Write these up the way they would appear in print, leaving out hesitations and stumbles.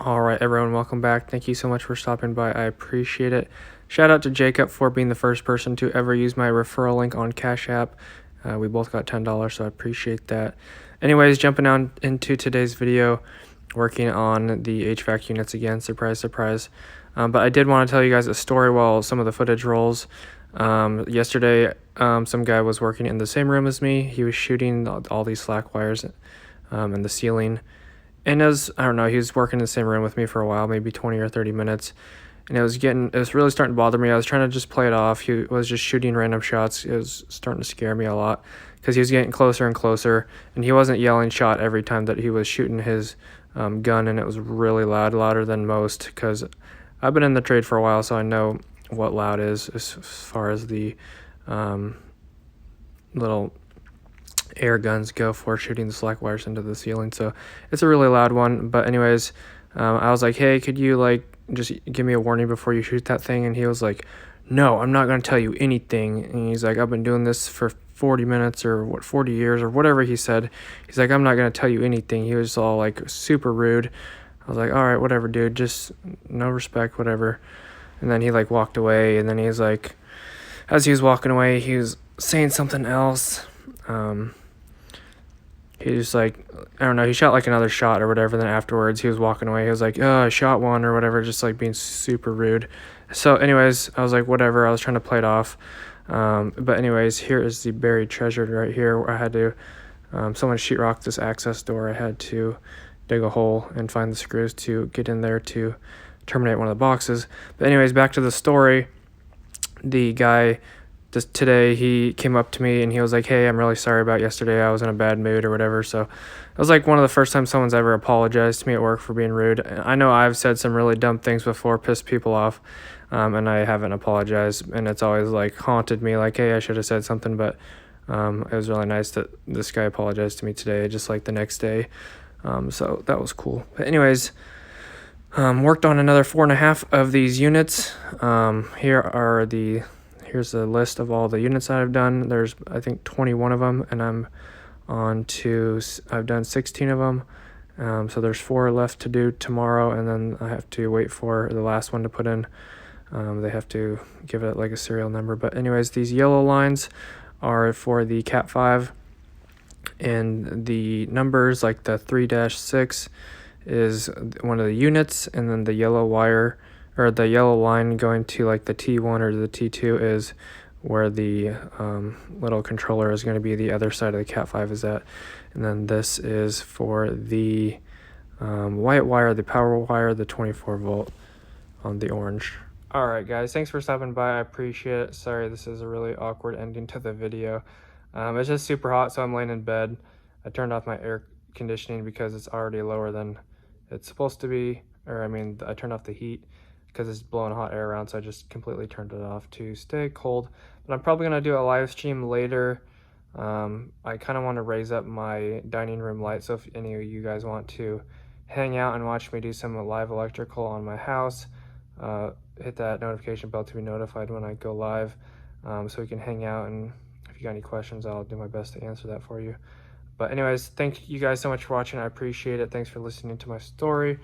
All right, everyone, welcome back. Thank you so much for stopping by. I appreciate it. Shout out to Jacob for being the first person to ever use my referral link on Cash App. We both got $10, so I appreciate that. Anyways, jumping on into today's video, working on the HVAC units again. Surprise, surprise. But I did want to tell you guys a story while some of the footage rolls. Yesterday, some guy was working in the same room as me. He was shooting all these slack wires in the ceiling. And I don't know, he was working in the same room with me for a while, maybe 20 or 30 minutes. And it was really starting to bother me. I was trying to just play it off. He was just shooting random shots. It was starting to scare me a lot because he was getting closer and closer. And he wasn't yelling shot every time that he was shooting his gun. And it was really loud, louder than most, because I've been in the trade for a while, so I know what loud is as far as the little air guns go for shooting the slack wires into the ceiling. So it's a really loud one. But anyways, I was like, hey, could you just give me a warning before you shoot that thing? And he was like, no, I'm not going to tell you anything. And he's like, I've been doing this for 40 minutes or 40 years or whatever he said. He's like, I'm not going to tell you anything. He was all like super rude. I was like, all right, whatever, dude, just no respect, whatever. And then he walked away. And then he's like, as he was walking away, he was saying something else. He just I don't know, he shot another shot or whatever. Then afterwards he was walking away. He was like, oh, I shot one or whatever, just being super rude. So anyways, I was like, whatever. I was trying to play it off. But anyways, here is the buried treasure right here where I had to, someone sheetrocked this access door. I had to dig a hole and find the screws to get in there to terminate one of the boxes. But anyways, back to the story. The guy today, he came up to me and he was like, hey, I'm really sorry about yesterday. I was in a bad mood or whatever. So it was one of the first times someone's ever apologized to me at work for being rude. I know I've said some really dumb things before, pissed people off, and I haven't apologized. And it's always haunted me, hey, I should have said something. But it was really nice that this guy apologized to me today, just the next day. So that was cool. But anyways, worked on another 4.5 of these units. Here's a list of all the units that I've done. There's, I think, 21 of them, and I've done 16 of them. So there's 4 left to do tomorrow, and then I have to wait for the last one to put in. They have to give it a serial number. But anyways, these yellow lines are for the Cat 5, and the numbers, the 3-6 is one of the units, and then the yellow wire, or the yellow line going to the T1 or the T2 is where the little controller is going to be. The other side of the Cat 5 is at. And then this is for the white wire, the power wire, the 24 volt on the orange. All right, guys, thanks for stopping by. I appreciate it. Sorry, this is a really awkward ending to the video. It's just super hot, so I'm laying in bed. I turned off my air conditioning because it's already lower than it's supposed to be. I turned off the heat because it's blowing hot air around, so I just completely turned it off to stay cold. But I'm probably going to do a live stream later. I kind of want to raise up my dining room light, so if any of you guys want to hang out and watch me do some live electrical on my house, hit that notification bell to be notified when I go live, so we can hang out, and if you got any questions, I'll do my best to answer that for you. But anyways, thank you guys so much for watching. I appreciate it. Thanks for listening to my story.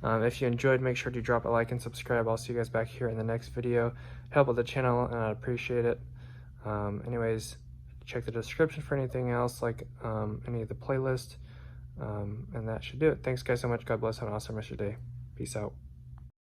If you enjoyed, make sure to drop a like and subscribe. I'll see you guys back here in the next video. Help with the channel, and I'd appreciate it. Anyways, check the description for anything else, any of the playlist, and that should do it. Thanks guys so much. God bless. Have an awesome rest of your day. Peace out.